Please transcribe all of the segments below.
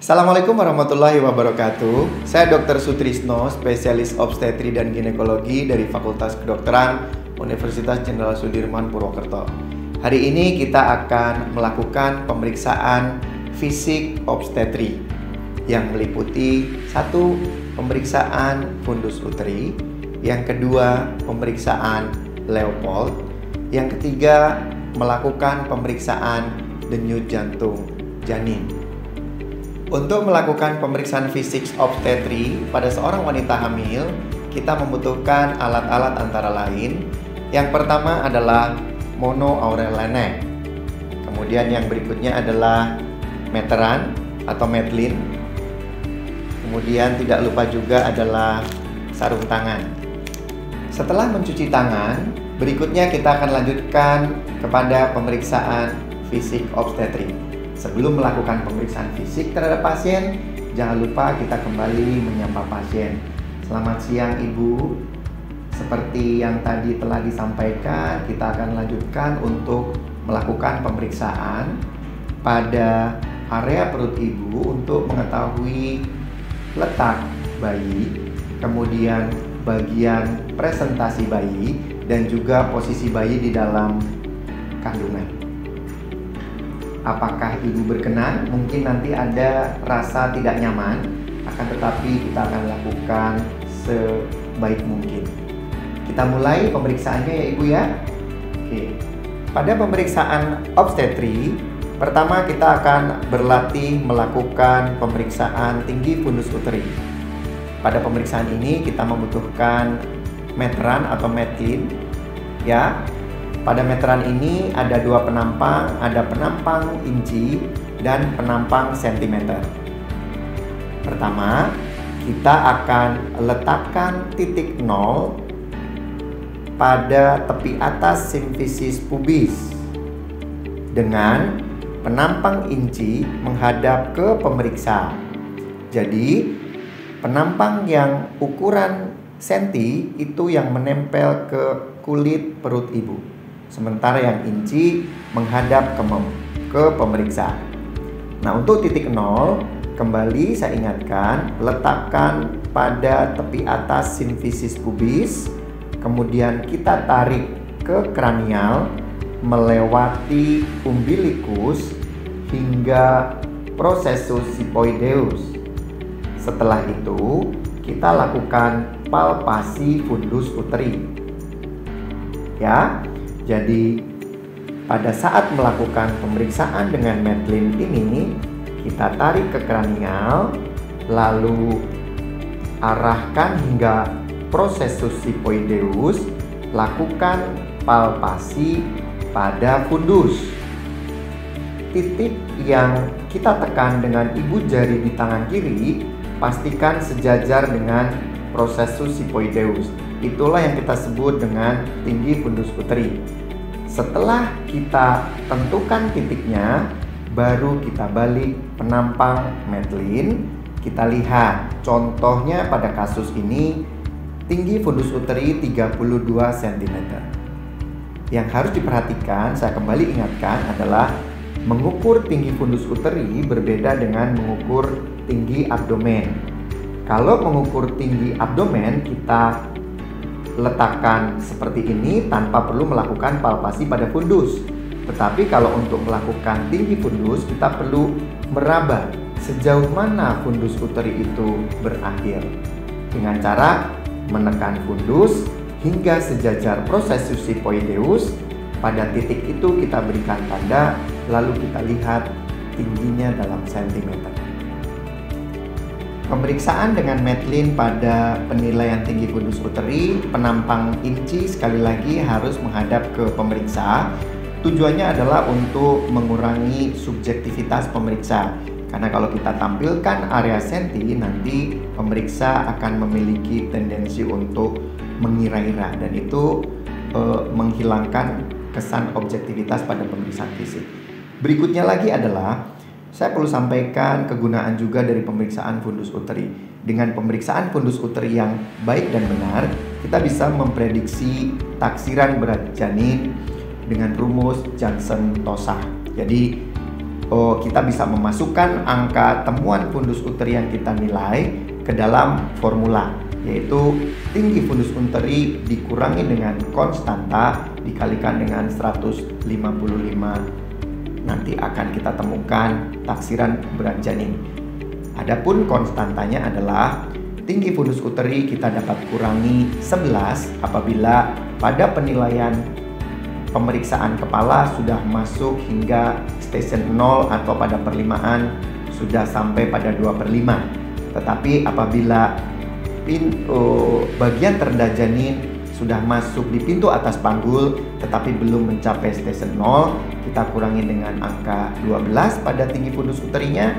Assalamualaikum warahmatullahi wabarakatuh. Saya Dr. Sutrisno, spesialis obstetri dan ginekologi dari Fakultas Kedokteran Universitas Jenderal Sudirman Purwokerto. Hari ini kita akan melakukan pemeriksaan fisik obstetri yang meliputi satu, pemeriksaan fundus uteri, yang kedua, pemeriksaan Leopold, yang ketiga, melakukan pemeriksaan denyut jantung janin. Untuk melakukan pemeriksaan fisik obstetri pada seorang wanita hamil, kita membutuhkan alat-alat antara lain. Yang pertama adalah monoaurelene. Kemudian yang berikutnya adalah meteran atau medlin. Kemudian tidak lupa juga adalah sarung tangan. Setelah mencuci tangan, berikutnya kita akan lanjutkan kepada pemeriksaan fisik obstetri. Sebelum melakukan pemeriksaan fisik terhadap pasien, jangan lupa kita kembali menyapa pasien. Selamat siang Ibu. Seperti yang tadi telah disampaikan, kita akan lanjutkan untuk melakukan pemeriksaan pada area perut Ibu untuk mengetahui letak bayi, kemudian bagian presentasi bayi, dan juga posisi bayi di dalam kandungan. Apakah Ibu berkenan? Mungkin nanti ada rasa tidak nyaman, akan tetapi kita akan lakukan sebaik mungkin. Kita mulai pemeriksaannya ya Ibu ya. Oke. Pada pemeriksaan obstetri, pertama kita akan berlatih melakukan pemeriksaan tinggi fundus uteri. Pada pemeriksaan ini kita membutuhkan meteran atau medlin ya. Pada meteran ini ada dua penampang, ada penampang inci dan penampang sentimeter. Pertama, kita akan letakkan titik 0 pada tepi atas simfisis pubis dengan penampang inci menghadap ke pemeriksa. Jadi, penampang yang ukuran senti itu yang menempel ke kulit perut Ibu. Sementara yang inci menghadap ke pemeriksa. Nah, untuk titik 0, kembali saya ingatkan, letakkan pada tepi atas simfisis pubis, kemudian kita tarik ke kranial, melewati umbilikus hingga prosesus sipoideus. Setelah itu, kita lakukan palpasi fundus uteri. Ya. Jadi pada saat melakukan pemeriksaan dengan medlin ini, kita tarik ke kranial, lalu arahkan hingga prosesus sipoideus, lakukan palpasi pada fundus. Titik yang kita tekan dengan ibu jari di tangan kiri, pastikan sejajar dengan prosesus sipoideus. Itulah yang kita sebut dengan tinggi fundus uteri. Setelah kita tentukan titiknya, baru kita balik penampang medlin. Kita lihat contohnya pada kasus ini tinggi fundus uteri 32 cm. Yang harus diperhatikan, saya kembali ingatkan adalah mengukur tinggi fundus uteri berbeda dengan mengukur tinggi abdomen. Kalau mengukur tinggi abdomen, kita letakkan seperti ini tanpa perlu melakukan palpasi pada fundus. Tetapi kalau untuk melakukan tinggi fundus, kita perlu meraba sejauh mana fundus uteri itu berakhir dengan cara menekan fundus hingga sejajar prosesus sipoideus. Pada titik itu kita berikan tanda, lalu kita lihat tingginya dalam sentimeter. Pemeriksaan dengan medlin pada penilaian tinggi fundus uteri, penampang inci sekali lagi harus menghadap ke pemeriksa. Tujuannya adalah untuk mengurangi subjektivitas pemeriksa. Karena kalau kita tampilkan area senti, nanti pemeriksa akan memiliki tendensi untuk mengira-ira dan itu menghilangkan kesan objektivitas pada pemeriksaan fisik. Berikutnya lagi adalah saya perlu sampaikan kegunaan juga dari pemeriksaan fundus uteri. Dengan pemeriksaan fundus uteri yang baik dan benar, kita bisa memprediksi taksiran berat janin dengan rumus Johnson-Tosah. Jadi kita bisa memasukkan angka temuan fundus uteri yang kita nilai ke dalam formula, yaitu tinggi fundus uteri dikurangi dengan konstanta dikalikan dengan 155. Nanti akan kita temukan taksiran berat janin. Adapun konstantanya adalah tinggi fundus uteri kita dapat kurangi 11 apabila pada penilaian pemeriksaan kepala sudah masuk hingga stesen 0 atau pada perlimaan sudah sampai pada 2/5. Tetapi apabila bagian terendah janin sudah masuk di pintu atas panggul tetapi belum mencapai stesen 0, kita kurangi dengan angka 12 pada tinggi fundus uterinya.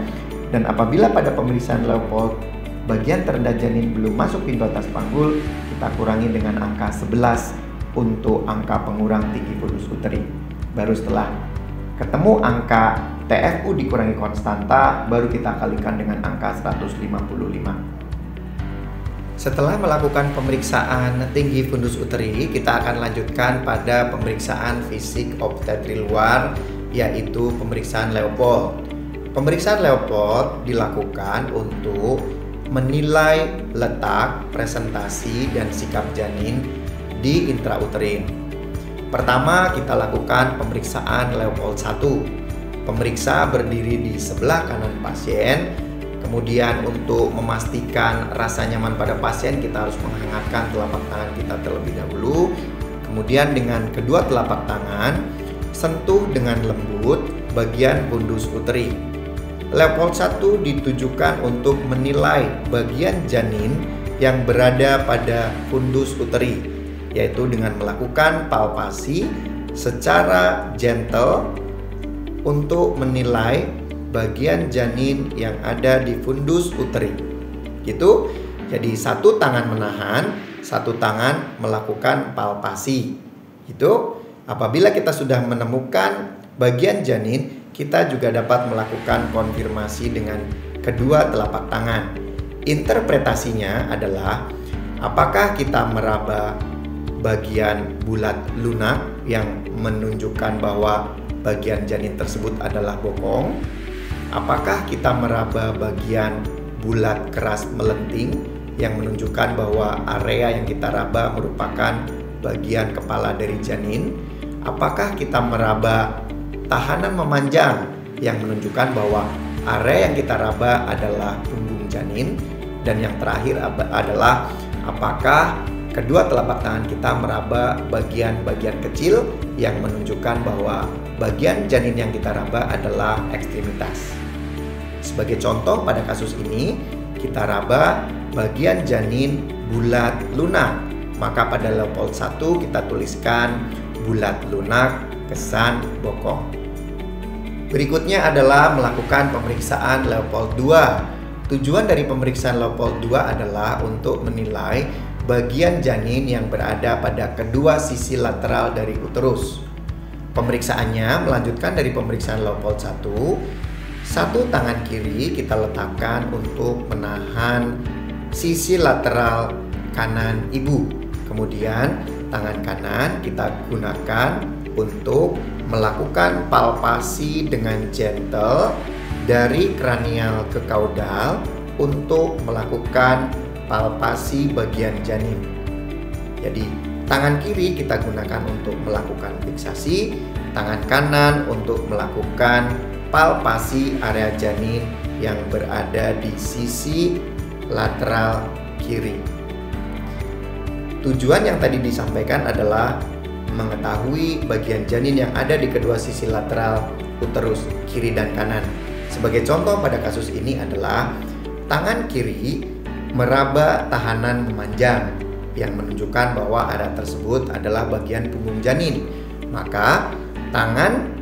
Dan apabila pada pemeriksaan Leupold bagian terendah janin belum masuk pintu atas panggul, kita kurangi dengan angka 11 untuk angka pengurang tinggi fundus uteri. Baru setelah ketemu angka TFU dikurangi konstanta, baru kita kalikan dengan angka 155. Setelah melakukan pemeriksaan tinggi fundus uteri, kita akan lanjutkan pada pemeriksaan fisik obstetri luar, yaitu pemeriksaan Leupold. Pemeriksaan Leupold dilakukan untuk menilai letak, presentasi, dan sikap janin di intrauterin. Pertama, kita lakukan pemeriksaan Leupold 1. Pemeriksa berdiri di sebelah kanan pasien. Kemudian untuk memastikan rasa nyaman pada pasien, kita harus menghangatkan telapak tangan kita terlebih dahulu. Kemudian dengan kedua telapak tangan, sentuh dengan lembut bagian fundus uteri. Leupold 1 ditujukan untuk menilai bagian janin yang berada pada fundus uteri, yaitu dengan melakukan palpasi secara gentle untuk menilai bagian janin yang ada di fundus uteri. Gitu. Jadi satu tangan menahan, satu tangan melakukan palpasi. Itu apabila kita sudah menemukan bagian janin, kita juga dapat melakukan konfirmasi dengan kedua telapak tangan. Interpretasinya adalah apakah kita meraba bagian bulat lunak yang menunjukkan bahwa bagian janin tersebut adalah bokong? Apakah kita meraba bagian bulat keras melenting yang menunjukkan bahwa area yang kita raba merupakan bagian kepala dari janin? Apakah kita meraba tahanan memanjang yang menunjukkan bahwa area yang kita raba adalah punggung janin? Dan yang terakhir adalah apakah kedua telapak tangan kita meraba bagian-bagian kecil yang menunjukkan bahwa bagian janin yang kita raba adalah ekstremitas. Sebagai contoh pada kasus ini, kita raba bagian janin bulat lunak. Maka pada Leupold 1 kita tuliskan bulat lunak, kesan bokong. Berikutnya adalah melakukan pemeriksaan Leupold 2. Tujuan dari pemeriksaan Leupold 2 adalah untuk menilai bagian janin yang berada pada kedua sisi lateral dari uterus. Pemeriksaannya melanjutkan dari pemeriksaan Leupold 1. Satu tangan kiri kita letakkan untuk menahan sisi lateral kanan ibu. Kemudian tangan kanan kita gunakan untuk melakukan palpasi dengan gentle dari kranial ke kaudal untuk melakukan palpasi bagian janin. Jadi tangan kiri kita gunakan untuk melakukan fiksasi, tangan kanan untuk melakukan palpasi area janin yang berada di sisi lateral kiri. Tujuan yang tadi disampaikan adalah mengetahui bagian janin yang ada di kedua sisi lateral uterus kiri dan kanan. Sebagai contoh pada kasus ini adalah tangan kiri meraba tahanan memanjang yang menunjukkan bahwa area tersebut adalah bagian punggung janin. Maka tangan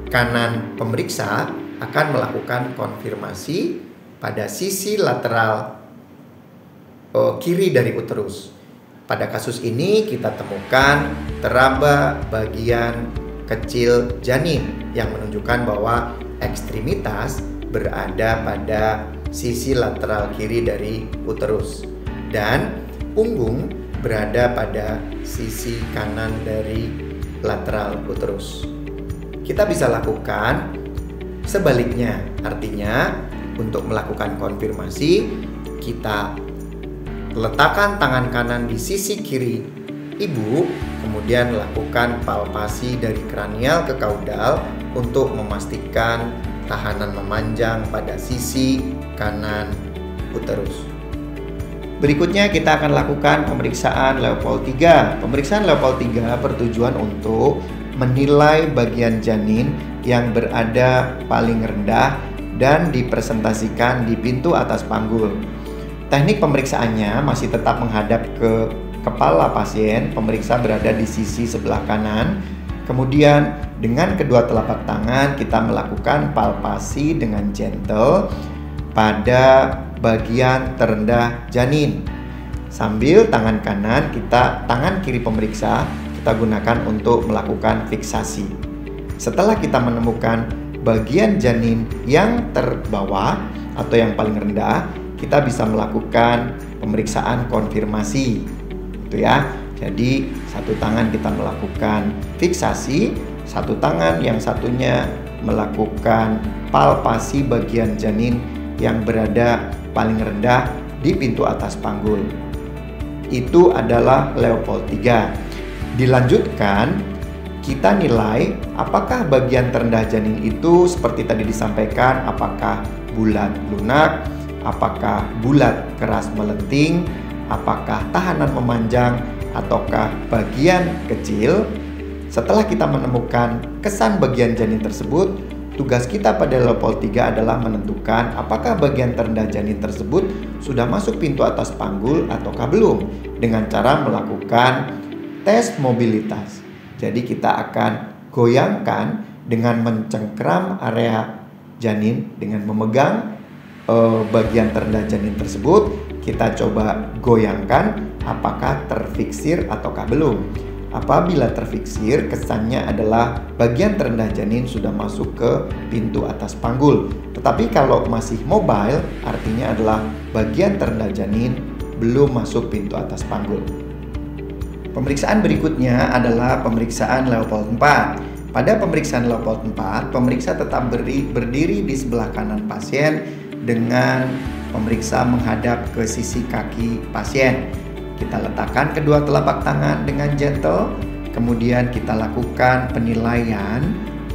kanan pemeriksa akan melakukan konfirmasi pada sisi lateral kiri dari uterus. Pada kasus ini kita temukan teraba bagian kecil janin yang menunjukkan bahwa ekstremitas berada pada sisi lateral kiri dari uterus dan punggung berada pada sisi kanan dari lateral uterus. Kita bisa lakukan Sebaliknya, artinya untuk melakukan konfirmasi, kita letakkan tangan kanan di sisi kiri ibu, kemudian lakukan palpasi dari kranial ke kaudal untuk memastikan tahanan memanjang pada sisi kanan uterus. Berikutnya kita akan lakukan pemeriksaan Leopold III. Pemeriksaan Leopold III bertujuan untuk menilai bagian janin yang berada paling rendah dan dipresentasikan di pintu atas panggul. Teknik pemeriksaannya masih tetap menghadap ke kepala pasien, pemeriksa berada di sisi sebelah kanan. Kemudian dengan kedua telapak tangan kita melakukan palpasi dengan gentle pada bagian terendah janin. Sambil tangan kiri pemeriksa kita gunakan untuk melakukan fiksasi. Setelah kita menemukan bagian janin yang terbawah atau yang paling rendah, kita bisa melakukan pemeriksaan konfirmasi. Itu ya. Jadi satu tangan kita melakukan fiksasi, satu tangan yang satunya melakukan palpasi bagian janin yang berada paling rendah di pintu atas panggul. Itu adalah Leopold III. Dilanjutkan, kita nilai apakah bagian terendah janin itu seperti tadi disampaikan, apakah bulat lunak, apakah bulat keras melenting, apakah tahanan memanjang, ataukah bagian kecil. Setelah kita menemukan kesan bagian janin tersebut, tugas kita pada Leopold III adalah menentukan apakah bagian terendah janin tersebut sudah masuk pintu atas panggul ataukah belum, dengan cara melakukan tes mobilitas. Jadi kita akan goyangkan dengan mencengkram area janin dengan memegang bagian terendah janin tersebut. Kita coba goyangkan apakah terfiksir ataukah belum. Apabila terfiksir, kesannya adalah bagian terendah janin sudah masuk ke pintu atas panggul. Tetapi kalau masih mobile, artinya adalah bagian terendah janin belum masuk pintu atas panggul. Pemeriksaan berikutnya adalah pemeriksaan Leopold IV. Pada pemeriksaan Leopold IV, pemeriksa tetap berdiri di sebelah kanan pasien dengan pemeriksa menghadap ke sisi kaki pasien. Kita letakkan kedua telapak tangan dengan gentle, kemudian kita lakukan penilaian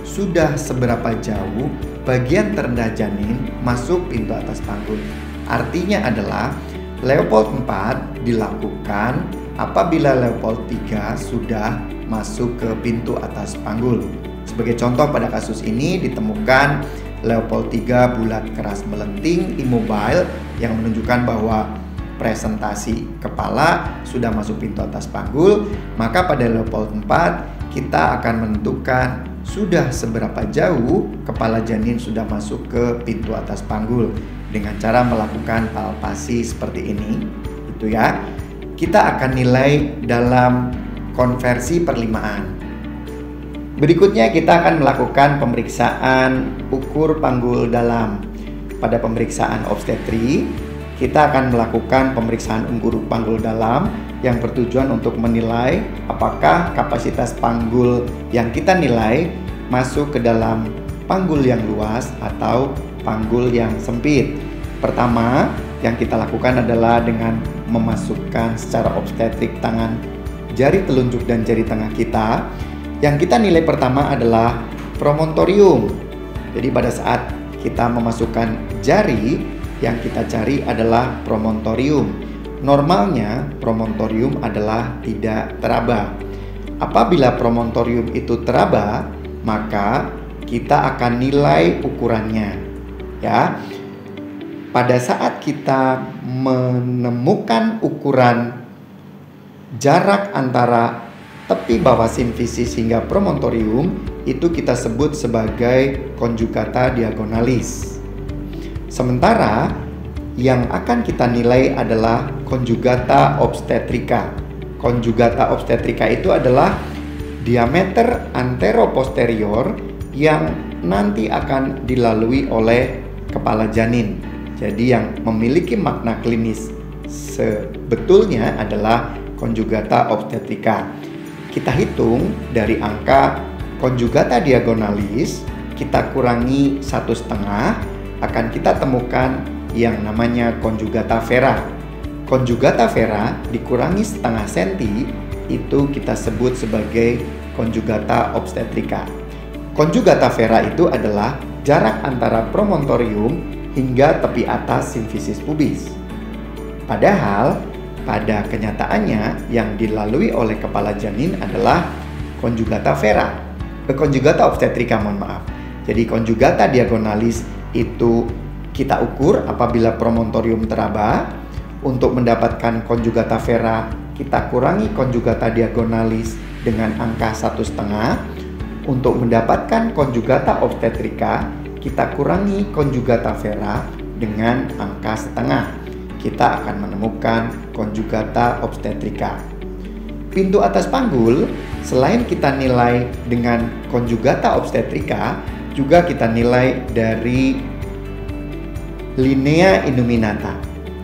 sudah seberapa jauh bagian terendah janin masuk pintu atas panggul. Artinya adalah Leopold IV dilakukan apabila Leopold III sudah masuk ke pintu atas panggul. Sebagai contoh, pada kasus ini ditemukan Leopold III bulat keras melenting immobile yang menunjukkan bahwa presentasi kepala sudah masuk pintu atas panggul. Maka pada Leopold IV kita akan menentukan sudah seberapa jauh kepala janin sudah masuk ke pintu atas panggul dengan cara melakukan palpasi seperti ini. Itu ya. Kita akan nilai dalam konversi perlimaan. Berikutnya kita akan melakukan pemeriksaan ukur panggul dalam. Pada pemeriksaan obstetri, kita akan melakukan pemeriksaan ukur panggul dalam yang bertujuan untuk menilai apakah kapasitas panggul yang kita nilai masuk ke dalam panggul yang luas atau panggul yang sempit. Pertama, yang kita lakukan adalah dengan memasukkan secara obstetrik tangan jari telunjuk dan jari tengah kita. Yang kita nilai pertama adalah promontorium. Jadi pada saat kita memasukkan jari, yang kita cari adalah promontorium. Normalnya promontorium adalah tidak teraba. Apabila promontorium itu teraba, maka kita akan nilai ukurannya. Ya. Pada saat kita menemukan ukuran jarak antara tepi bawah simfisis hingga promontorium, itu kita sebut sebagai conjugata diagonalis. Sementara yang akan kita nilai adalah conjugata obstetrica. Conjugata obstetrica itu adalah diameter anteroposterior yang nanti akan dilalui oleh kepala janin. Jadi yang memiliki makna klinis sebetulnya adalah conjugata obstetrica. Kita hitung dari angka conjugata diagonalis, kita kurangi 1,5, akan kita temukan yang namanya conjugata vera. Conjugata vera dikurangi 0,5 senti, itu kita sebut sebagai conjugata obstetrika. Conjugata vera itu adalah jarak antara promontorium hingga tepi atas simfisis pubis. Padahal pada kenyataannya yang dilalui oleh kepala janin adalah conjugata vera, conjugata obstetrika, mohon maaf. Jadi conjugata diagonalis itu kita ukur apabila promontorium teraba. Untuk mendapatkan conjugata vera, kita kurangi conjugata diagonalis dengan angka 1,5. Untuk mendapatkan conjugata obstetrika, kita kurangi conjugata vera dengan angka 0,5. Kita akan menemukan conjugata obstetrika. Pintu atas panggul, selain kita nilai dengan conjugata obstetrika, juga kita nilai dari linea innominata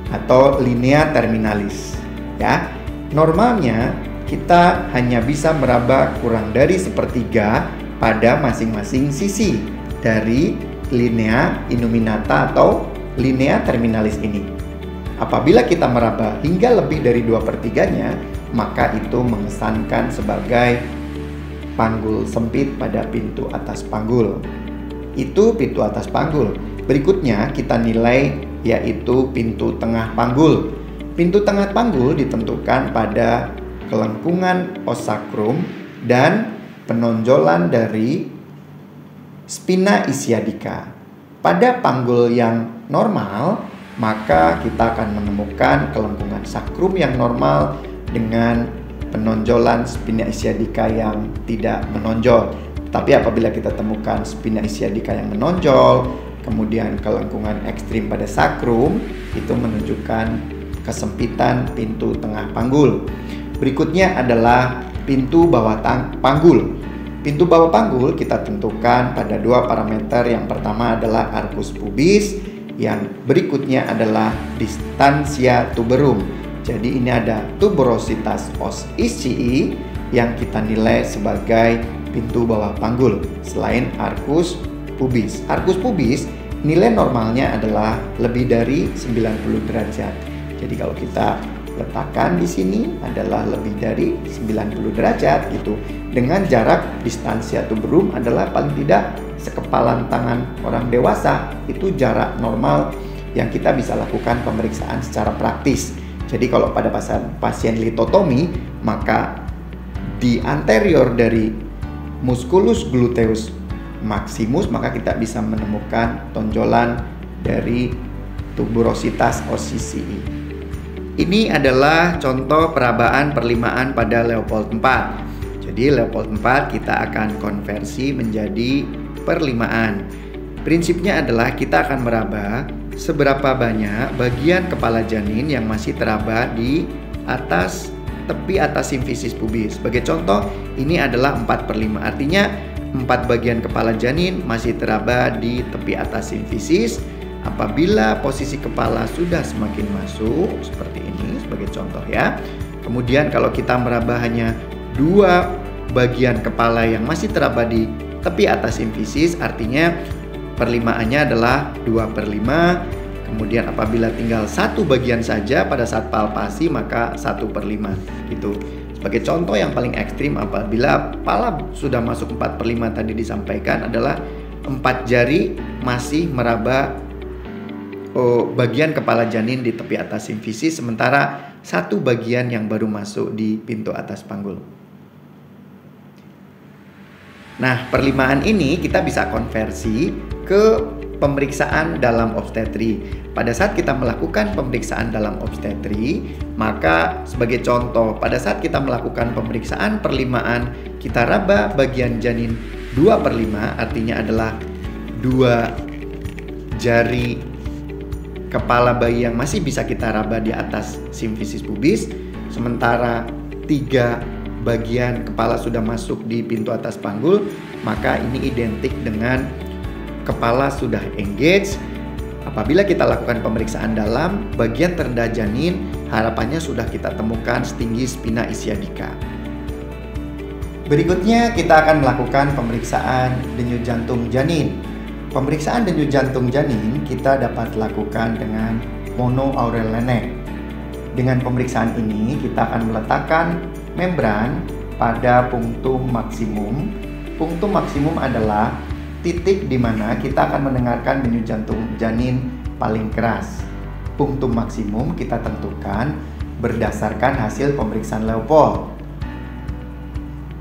atau linea terminalis. Ya, normalnya kita hanya bisa meraba kurang dari 1/3 pada masing-masing sisi dari linea innominata atau linea terminalis ini. Apabila kita meraba hingga lebih dari 2/3-nya, maka itu mengesankan sebagai panggul sempit pada pintu atas panggul. Itu pintu atas panggul. Berikutnya kita nilai yaitu pintu tengah panggul. Pintu tengah panggul ditentukan pada kelengkungan os sakrum dan penonjolan dari spina ischiadica. Pada panggul yang normal, maka kita akan menemukan kelengkungan sakrum yang normal dengan penonjolan spina ischiadica yang tidak menonjol. Tapi apabila kita temukan spina ischiadica yang menonjol, kemudian kelengkungan ekstrim pada sakrum, itu menunjukkan kesempitan pintu tengah panggul. Berikutnya adalah pintu bawah panggul. Pintu bawah panggul kita tentukan pada 2 parameter. Yang pertama adalah arcus pubis, yang berikutnya adalah distansia tuberum. Jadi ini ada tuberositas os ischii yang kita nilai sebagai pintu bawah panggul selain arcus pubis. Arcus pubis nilai normalnya adalah lebih dari 90 derajat. Jadi kalau kita letakkan di sini adalah lebih dari 90 derajat gitu. Dengan jarak distansia tuberum adalah paling tidak sekepalan tangan orang dewasa. Itu jarak normal yang kita bisa lakukan pemeriksaan secara praktis. Jadi kalau pada pasien litotomi, maka di anterior dari musculus gluteus maximus, maka kita bisa menemukan tonjolan dari tuberositas os ischii. Ini adalah contoh perabaan perlimaan pada Leopold IV. Jadi Leopold IV kita akan konversi menjadi perlimaan. Prinsipnya adalah kita akan meraba seberapa banyak bagian kepala janin yang masih teraba di atas tepi atas simfisis pubis. Sebagai contoh, ini adalah 4/5. Artinya 4 bagian kepala janin masih teraba di tepi atas simfisis. Apabila posisi kepala sudah semakin masuk seperti ini sebagai contoh ya. Kemudian kalau kita meraba hanya 2 bagian kepala yang masih teraba di tepi atas simfisis, artinya perlimaannya adalah 2/5. Kemudian apabila tinggal 1 bagian saja pada saat palpasi, maka 1/5 gitu. Sebagai contoh yang paling ekstrim, apabila kepala sudah masuk 4/5 tadi disampaikan adalah 4 jari masih meraba bagian kepala janin di tepi atas simfisis, sementara 1 bagian yang baru masuk di pintu atas panggul. Nah, perlimaan ini kita bisa konversi ke pemeriksaan dalam obstetri. Pada saat kita melakukan pemeriksaan dalam obstetri, maka sebagai contoh, pada saat kita melakukan pemeriksaan perlimaan, kita raba bagian janin 2/5, artinya adalah 2 jari kepala bayi yang masih bisa kita raba di atas simfisis pubis, sementara 3 bagian kepala sudah masuk di pintu atas panggul, maka ini identik dengan kepala sudah engage. Apabila kita lakukan pemeriksaan dalam, bagian terendah janin harapannya sudah kita temukan setinggi spina ischiadica. Berikutnya kita akan melakukan pemeriksaan denyut jantung janin. Pemeriksaan denyut jantung janin kita dapat lakukan dengan monoaurelene. Dengan pemeriksaan ini kita akan meletakkan membran pada punktum maksimum. Punktum maksimum adalah titik di mana kita akan mendengarkan denyut jantung janin paling keras. Punktum maksimum kita tentukan berdasarkan hasil pemeriksaan Leopold.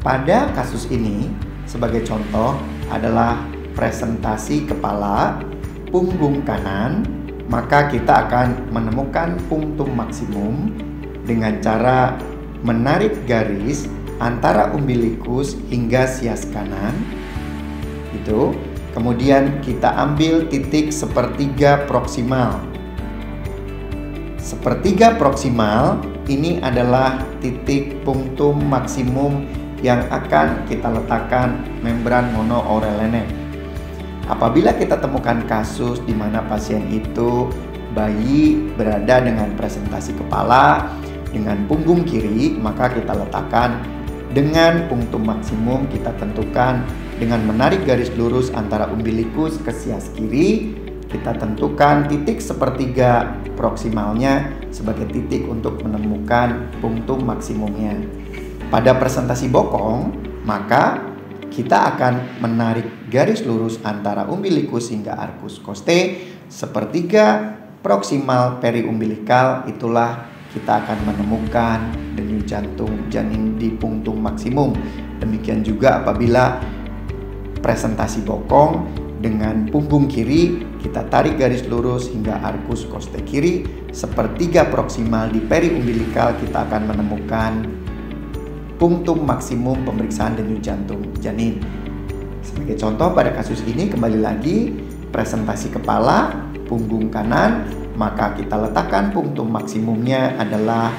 Pada kasus ini, sebagai contoh adalah presentasi kepala, punggung kanan, maka kita akan menemukan punktum maksimum dengan cara menarik garis antara umbilikus hingga sias kanan. Itu. Kemudian kita ambil titik sepertiga proksimal. Sepertiga proksimal ini adalah titik punktum maksimum yang akan kita letakkan membran monoaurelene. Apabila kita temukan kasus di mana pasien itu bayi berada dengan presentasi kepala dengan punggung kiri, maka kita letakkan dengan punktum maksimum kita tentukan dengan menarik garis lurus antara umbilikus ke sias kiri. Kita tentukan titik sepertiga proksimalnya sebagai titik untuk menemukan punktum maksimumnya. Pada presentasi bokong, maka kita akan menarik garis lurus antara umbilikus hingga arcus costae sepertiga proksimal periumbilikal. Itulah kita akan menemukan denyut jantung janin di punktum maksimum. Demikian juga apabila presentasi bokong dengan punggung kiri, kita tarik garis lurus hingga arcus costae kiri sepertiga proksimal di periumbilikal, kita akan menemukan punktum maksimum pemeriksaan denyut jantung janin. Sebagai contoh pada kasus ini kembali lagi presentasi kepala, punggung kanan, maka kita letakkan punktum maksimumnya adalah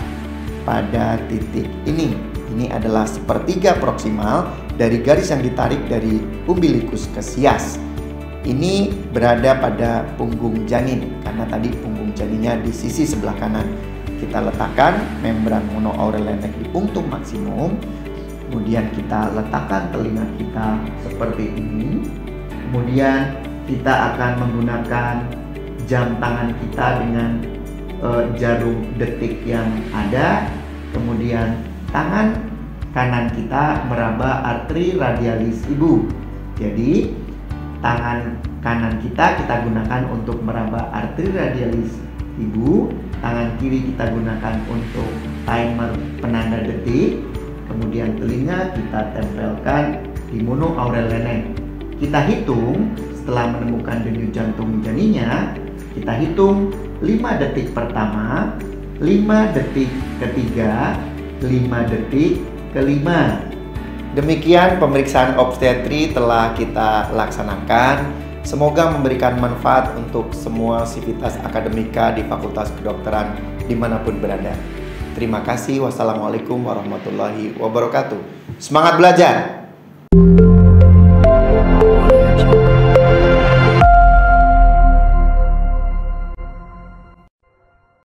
pada titik ini. Ini adalah sepertiga proksimal dari garis yang ditarik dari umbilikus ke sias. Ini berada pada punggung janin karena tadi punggung janinnya di sisi sebelah kanan. Kita letakkan membran monoaurelene di punktum maksimum. Kemudian kita letakkan telinga kita seperti ini. Kemudian kita akan menggunakan jam tangan kita dengan jarum detik yang ada. Kemudian tangan kanan kita meraba arteri radialis ibu. Jadi tangan kanan kita gunakan untuk meraba arteri radialis ibu. Tangan kiri kita gunakan untuk timer penanda detik. Kemudian telinga kita tempelkan di monoaurelene. Kita hitung setelah menemukan denyut jantung janinnya. Kita hitung 5 detik pertama, 5 detik ketiga, 5 detik kelima. Demikian pemeriksaan obstetri telah kita laksanakan. Semoga memberikan manfaat untuk semua sivitas akademika di Fakultas Kedokteran dimanapun berada. Terima kasih. Wassalamualaikum warahmatullahi wabarakatuh. Semangat belajar!